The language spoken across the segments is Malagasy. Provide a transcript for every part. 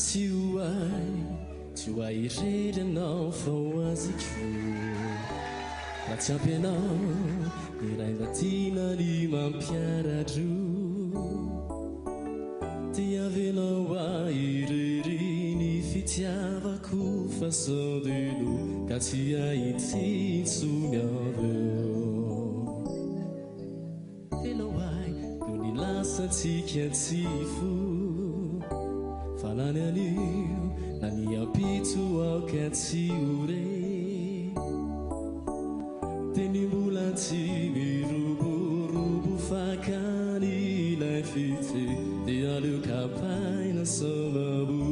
Tu as iré de novo la championnat irai mattina di mampiara giù ti avevano a irini fitiava cufa sodilu cacia iti su mio velo ai non lascia ti chiazzifu falane liu nani apitu au caziure teni bulanti mi rubu fakani la fite di alu kapai na solabu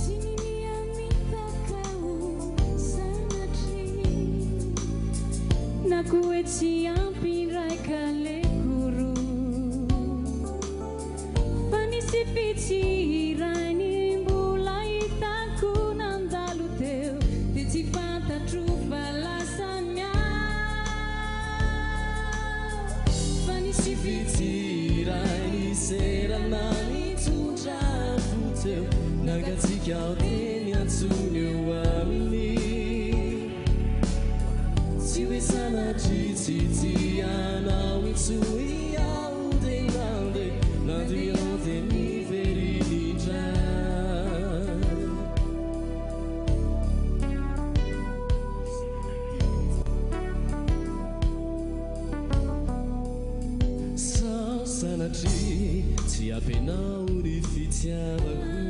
sini amita kau sanatri na kueti ampirai kale guru fani sipiti rani bulai taku nandalu teu ti fanta trufa la sanya fani si fitirai sera nani tu già futeu nagazzi chiauteni azzurro amini si visana ci ana witsui aude grande na diote mi veri già ti appena unifiziava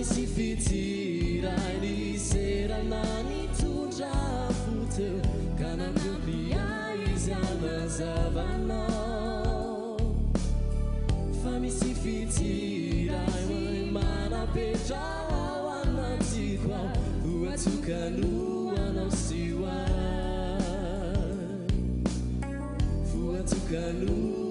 si fitirai di sera nani tu già futeu canando piai siamo savana fammi si fitirai mana peja wana ti kwa uatukanu ana siwa fuatukanu